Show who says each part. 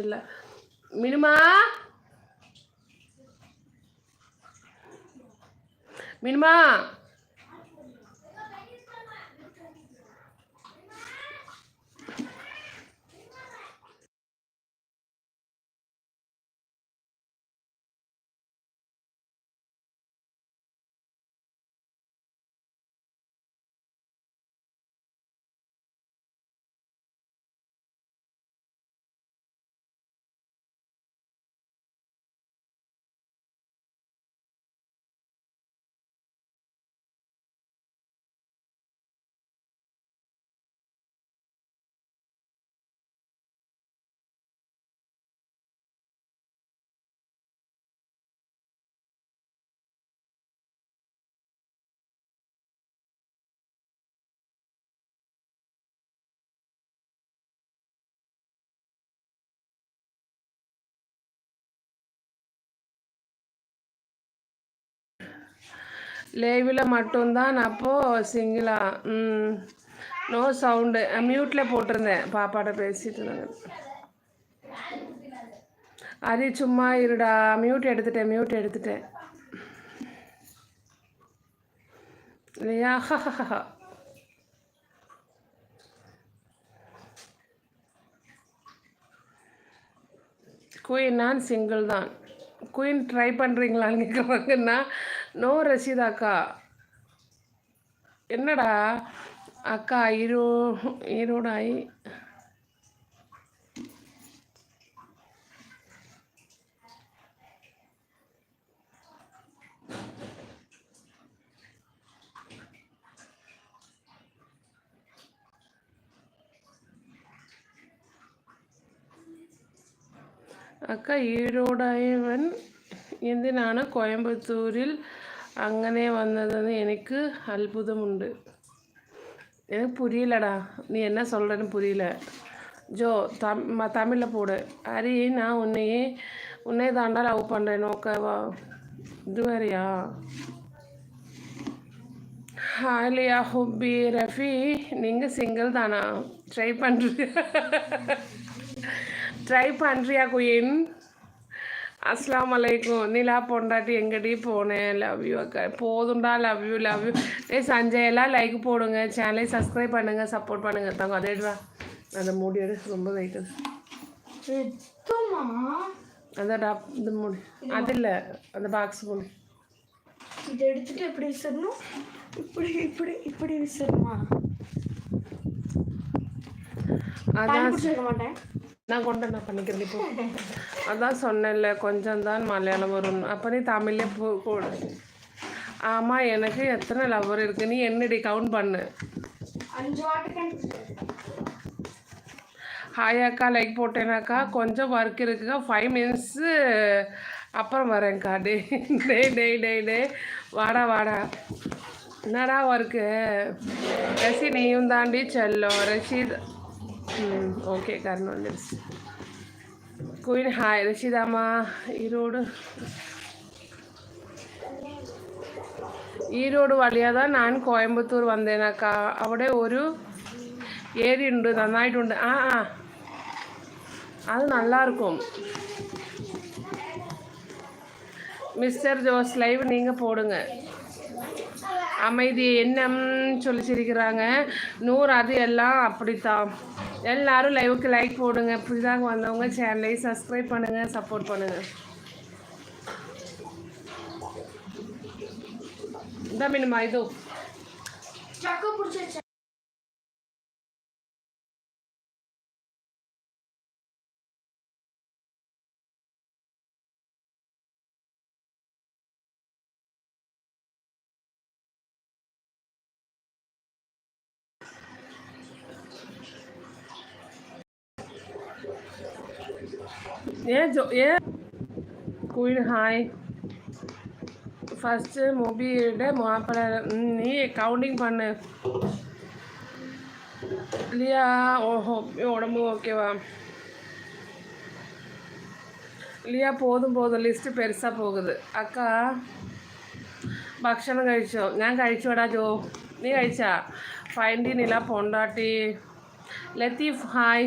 Speaker 1: இல்ல minima minima லைவில் மட்டும்தான் அப்போது சிங்கிளா நோ சவுண்டு மியூட்டில் போட்டிருந்தேன் பாப்பாட்ட பேசிட்டு இருந்தாங்க. அது சும்மா இருடா மியூட் எடுத்துட்டேன் இல்லையா குயின் நான் சிங்கிள் தான். குயின் ட்ரை பண்ணுறீங்களான்னு கேட்குறாங்கன்னா நோ ரஷீதா அக்கா. என்னடா அக்கா ஈரோடாயி അക്ക ഈരോടായവൻ എന്തിനാണ് കോയമ്പത്തൂരിൽ അങ്ങനെ വന്നതെന്ന് എനിക്ക് അത്ഭുതമുണ്ട്. எனக்கு புரியலடா, நீ என்ன சொல்கிறன்னு புரியல. ஜோ தமிழில் போடு. ஹரி நான் உன்னை தாண்டா லவ் பண்ணுறேன் ஓகேவா. இது வேறையா? ஹாலியா ஹுப்பி ரஃபி நீங்கள் சிங்கிள் தானா? ட்ரை பண்ணுறியா குயின்? அஸ்லாம் வலைக்கும். நிலா பொண்டாட்டி எங்கடி போனேன்? லவ் யூ அக்கா. போதும்டா, லவ் யூ. சஞ்சய் எல்லாம் லைக் போடுங்க, சேனலை சப்ஸ்கிரைப் பண்ணுங்கள், சப்போர்ட் பண்ணுங்கள். தாங்க அதை எடுவா, அந்த மூடி எடு, ரொம்ப வெயிட்டு. அந்த இந்த மூடி அது இல்லை, அந்த பாக்ஸ் மூடி இதை எடுத்துட்டு எப்படி விசிறணும்? இப்படி விசிறமா? அதான் மாட்டேன் நான் கொண்டு பண்ணிக்கிறேன். இப்போ அதான் சொன்னேன்ல கொஞ்சம் தான் மலையாளம் வரும், அப்போ நீ தமிழ்லே போடு. ஆமாம், எனக்கு எத்தனை லவர் இருக்குது நீ என்னடி கவுண்ட் பண்ணு. ஹாய் அக்கா, லைக் போட்டேனாக்கா. கொஞ்சம் ஒர்க் இருக்குக்கா, 5 மினிட்ஸு அப்புறம் வரேன்க்கா. டே வாடா. என்னடா ஒர்க்கு? ரசி நீயும் தாண்டி செல்லும். ரஷீத் ஓகே கரண் வந்துடுச்சு. Queen hi. ரஷீதாம்மா ஈரோடு വഴിயாக தான் நான் கோயம்புத்தூர் வந்தேனாக்கா. അവിടെ ഒരു ഏരിയ ഉണ്ട്, നന്നായിട്ടുണ്ട്. அது நல்லாயிருக்கும். மிஸ்டர் ஜோஸ் லைவ் நீங்கள் போடுங்க. அமைதி என்னம் சொல்லி சிரிக்கிறாங்க. நூறு அது எல்லாம் அப்படித்தான். எல்லோரும் லைவுக்கு லைக் போடுங்க. புதிதாக வந்தவங்க சேனலை சப்ஸ்கிரைப் பண்ணுங்கள், சப்போர்ட் பண்ணுங்கள். இந்த மீனுமா இது ஏன் குயின் ஹாய். ஃபஸ்ட்டு மொபியோட மாப்பிள்ளை நீ கவுண்டிங் பண்ணு இல்லையா? ஓஹோ, உடம்பு ஓகேவா இல்லையா? போதும் லிஸ்ட்டு பெருசாக போகுது. അക്ക ഭക്ഷണം കഴിച്ചോ? ഞാൻ കഴിച്ചോടാ ജോ, നീ കഴിച്ചാ? ഫൈൻഡി നില പൊണ്ടാട്ടി. ലത്തീഫ് ഹായ്.